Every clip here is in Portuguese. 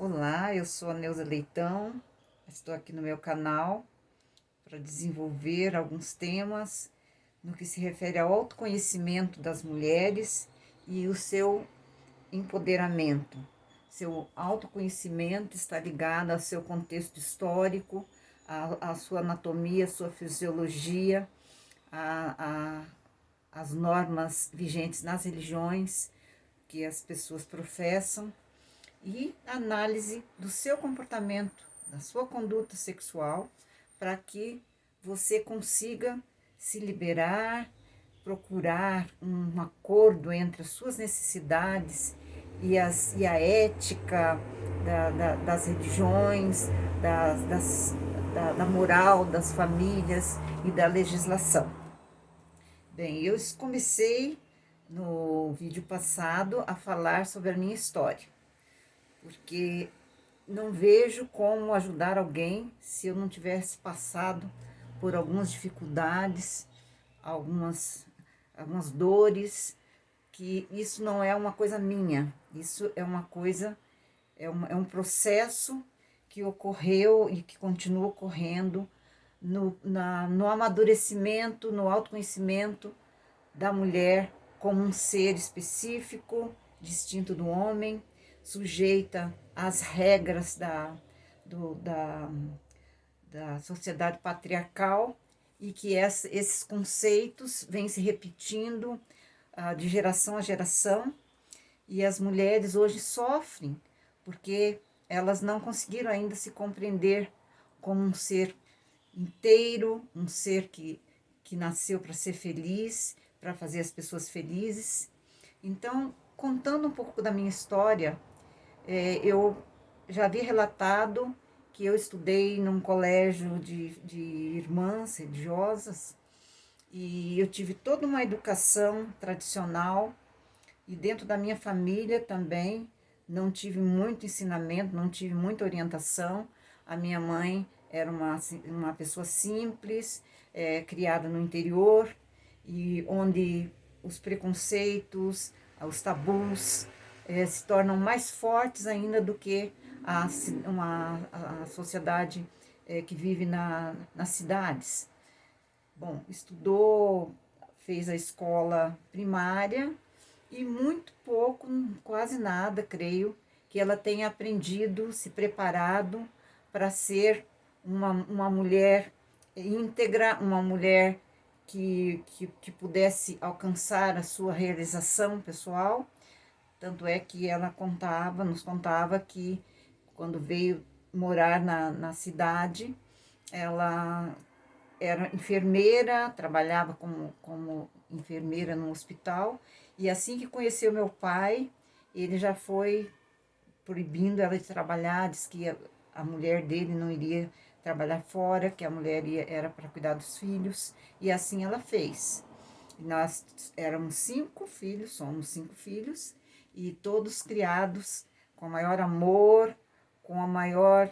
Olá, eu sou a Neuza Leitão, estou aqui no meu canal para desenvolver alguns temas no que se refere ao autoconhecimento das mulheres e o seu empoderamento. Seu autoconhecimento está ligado ao seu contexto histórico, à sua anatomia, à sua fisiologia, a, às normas vigentes nas religiões que as pessoas professam e análise do seu comportamento, da sua conduta sexual, para que você consiga se liberar, procurar um acordo entre as suas necessidades e a ética das religiões, da moral das famílias e da legislação. Bem, eu comecei no vídeo passado a falar sobre a minha história, porque não vejo como ajudar alguém se eu não tivesse passado por algumas dificuldades, algumas dores, que isso não é uma coisa minha, isso é uma coisa, é um processo que ocorreu e que continua ocorrendo no amadurecimento, no autoconhecimento da mulher como um ser específico, distinto do homem, sujeita às regras do, da, da sociedade patriarcal, e que esses conceitos vêm se repetindo de geração a geração, e as mulheres hoje sofrem porque elas não conseguiram ainda se compreender como um ser inteiro, um ser que nasceu para ser feliz, para fazer as pessoas felizes. Então, contando um pouco da minha história, eu já havia relatado que eu estudei num colégio de irmãs religiosas, e eu tive toda uma educação tradicional, e dentro da minha família também não tive muito ensinamento, não tive muita orientação. A minha mãe era uma pessoa simples, criada no interior, e onde os preconceitos, os tabus se tornam mais fortes ainda do que a sociedade que vive nas cidades. Bom, estudou, fez a escola primária e muito pouco, quase nada, creio, que ela tenha aprendido, se preparado para ser uma mulher íntegra, uma mulher que pudesse alcançar a sua realização pessoal. Tanto é que ela nos contava que quando veio morar na cidade, ela era enfermeira, trabalhava como enfermeira no hospital, e assim que conheceu meu pai, ele já foi proibindo ela de trabalhar, diz que a mulher dele não iria trabalhar fora, que a mulher era para cuidar dos filhos, e assim ela fez. Nós éramos 5 filhos, somos 5 filhos, e todos criados com o maior amor, com a maior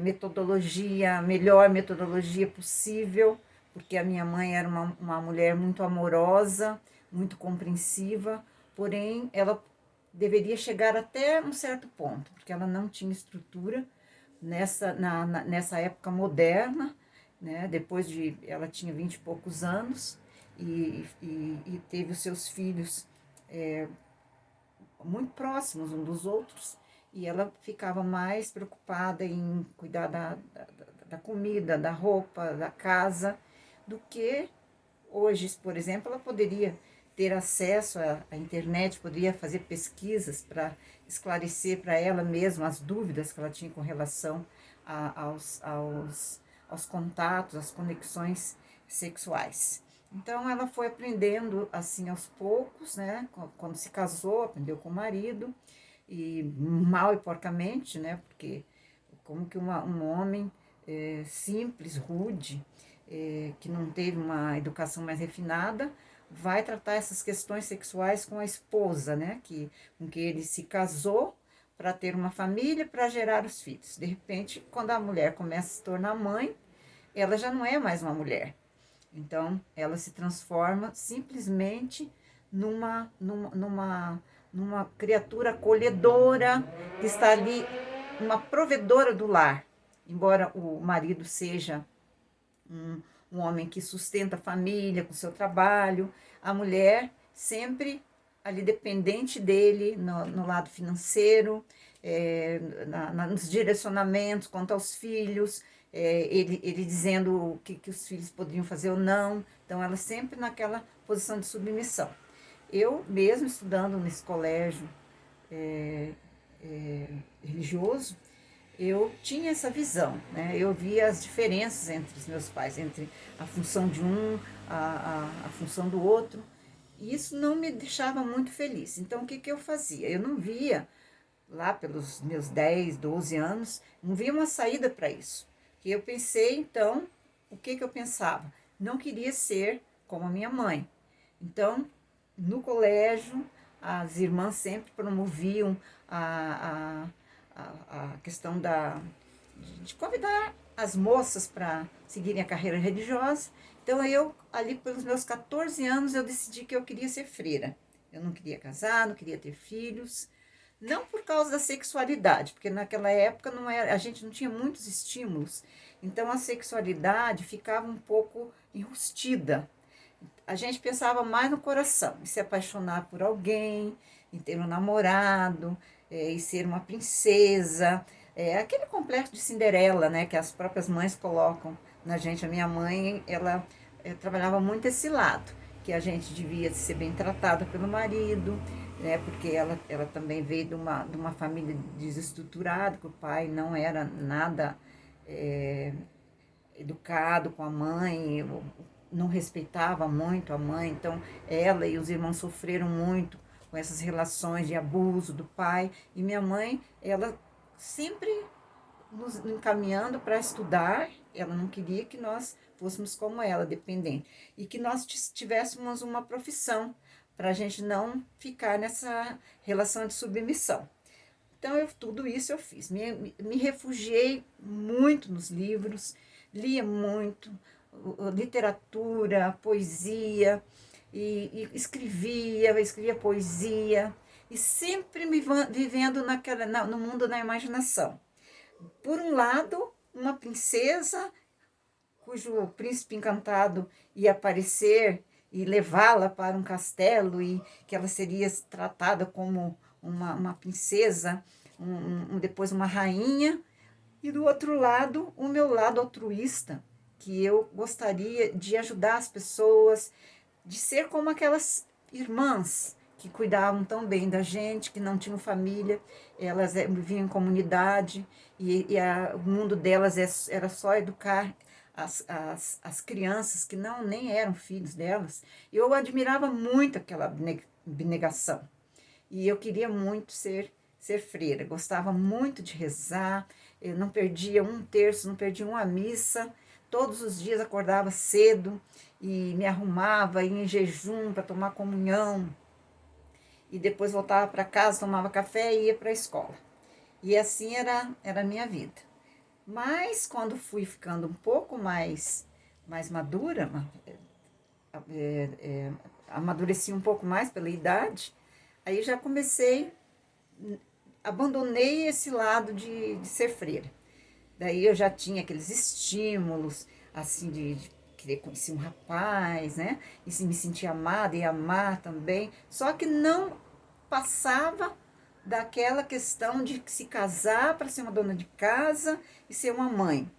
metodologia, a melhor metodologia possível, porque a minha mãe era uma mulher muito amorosa, muito compreensiva, porém ela deveria chegar até um certo ponto, porque ela não tinha estrutura nessa época moderna, né? Depois de ela tinha 20 e poucos anos, e teve os seus filhos muito próximos um dos outros, e ela ficava mais preocupada em cuidar da comida, da roupa, da casa, do que hoje, por exemplo, ela poderia ter acesso à internet, poderia fazer pesquisas para esclarecer para ela mesma as dúvidas que ela tinha com relação aos contatos, às conexões sexuais. Então ela foi aprendendo assim aos poucos, né? Quando se casou, aprendeu com o marido, e mal e porcamente, né? Porque como que um homem simples, rude, que não teve uma educação mais refinada, vai tratar essas questões sexuais com a esposa, né? Com que ele se casou para ter uma família, para gerar os filhos. De repente, quando a mulher começa a se tornar mãe, ela já não é mais uma mulher. Então, ela se transforma simplesmente numa criatura acolhedora que está ali uma provedora do lar. Embora o marido seja um homem que sustenta a família com seu trabalho, a mulher sempre ali dependente dele no lado financeiro, nos direcionamentos quanto aos filhos, ele dizendo que os filhos poderiam fazer ou não. Então, ela sempre naquela posição de submissão. Eu, mesmo estudando nesse colégio é, religioso, eu tinha essa visão, né? Eu via as diferenças entre os meus pais, entre a função de um, a função do outro, e isso não me deixava muito feliz. Então, o que, que eu fazia? Eu não via, lá pelos meus 10, 12 anos, não via uma saída para isso. E eu pensei, então, o que, que eu pensava? Não queria ser como a minha mãe. Então, no colégio, as irmãs sempre promoviam a questão de convidar as moças para seguirem a carreira religiosa. Então, eu, ali pelos meus 14 anos, eu decidi que eu queria ser freira. Eu não queria casar, não queria ter filhos. Não por causa da sexualidade, porque naquela época não era, a gente não tinha muitos estímulos. Então, a sexualidade ficava um pouco enrustida. A gente pensava mais no coração, em se apaixonar por alguém, em ter um namorado, em ser uma princesa, aquele complexo de Cinderela, né, que as próprias mães colocam na gente. A minha mãe, ela trabalhava muito esse lado, que a gente devia ser bem tratada pelo marido, né, porque ela também veio de uma família desestruturada, que o pai não era nada educado com a mãe, não respeitava muito a mãe, então ela e os irmãos sofreram muito com essas relações de abuso do pai, e minha mãe, ela sempre nos encaminhando para estudar, ela não queria que nós fôssemos como ela, dependente, e que nós tivéssemos uma profissão, para a gente não ficar nessa relação de submissão. Então, tudo isso eu fiz. Me refugiei muito nos livros, lia muito, literatura, poesia, e escrevia poesia, e sempre vivendo no mundo da imaginação. Por um lado, uma princesa cujo príncipe encantado ia aparecer e levá-la para um castelo e que ela seria tratada como uma princesa, depois uma rainha, e do outro lado, o meu lado altruísta, que eu gostaria de ajudar as pessoas, de ser como aquelas irmãs que cuidavam tão bem da gente, que não tinham família, elas viviam em comunidade, o mundo delas era só educar as crianças que nem eram filhos delas. Eu admirava muito aquela abnegação. E eu queria muito ser freira, gostava muito de rezar, eu não perdia um terço, não perdia uma missa, todos os dias acordava cedo e me arrumava, ia em jejum para tomar comunhão, e depois voltava para casa, tomava café e ia para a escola. E assim era a minha vida. Mas quando fui ficando um pouco mais madura, amadureci um pouco mais pela idade, aí já abandonei esse lado de ser freira. Daí eu já tinha aqueles estímulos, assim, de querer conhecer um rapaz, né? E se me sentir amada e amar também. Só que não passava daquela questão de se casar para ser uma dona de casa e ser uma mãe.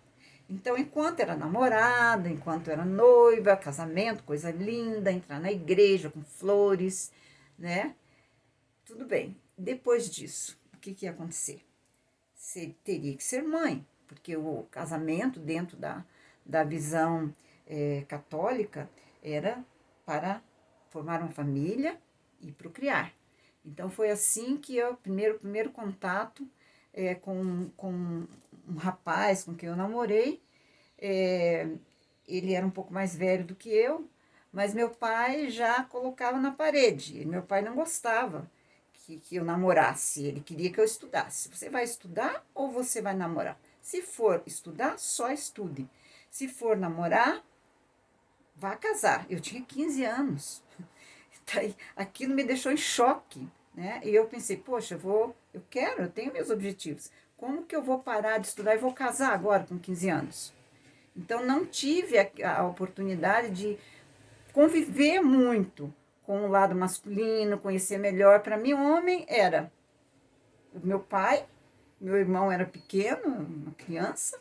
Então, enquanto era namorada, enquanto era noiva, casamento, coisa linda, entrar na igreja com flores, né? Tudo bem. Depois disso, o que ia acontecer? Você teria que ser mãe, porque o casamento, dentro da visão católica, era para formar uma família e procriar. Então, foi assim que eu, primeiro contato com um rapaz com quem eu namorei. Ele era um pouco mais velho do que eu, mas meu pai já colocava na parede. Meu pai não gostava que eu namorasse, ele queria que eu estudasse. Você vai estudar ou você vai namorar? Se for estudar, só estude. Se for namorar, vá casar. Eu tinha 15 anos. Aquilo me deixou em choque, né? E eu pensei, poxa, eu tenho meus objetivos. como que eu vou parar de estudar e vou casar agora com 15 anos? Então, não tive a oportunidade de conviver muito com o lado masculino, conhecer melhor. Para mim, homem era o meu pai, meu irmão era pequeno, uma criança,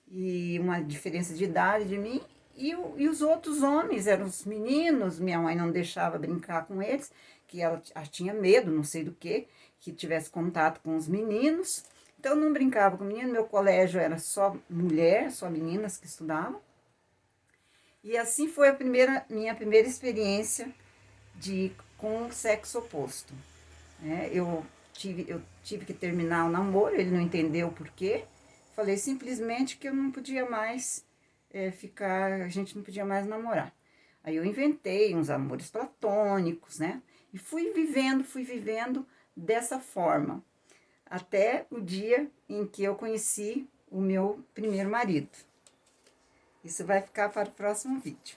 e uma diferença de idade de mim, e os outros homens eram os meninos. Minha mãe não deixava brincar com eles, que ela tinha medo, não sei do que tivesse contato com os meninos. Então, não brincava com menino. Meu colégio era só mulher, só meninas que estudavam. E assim foi minha primeira experiência com o sexo oposto. Né? Eu tive que terminar o namoro, ele não entendeu o porquê. Falei simplesmente que eu não podia mais a gente não podia mais namorar. Aí eu inventei uns amores platônicos, né? E fui vivendo dessa forma, até o dia em que eu conheci o meu primeiro marido. Isso vai ficar para o próximo vídeo.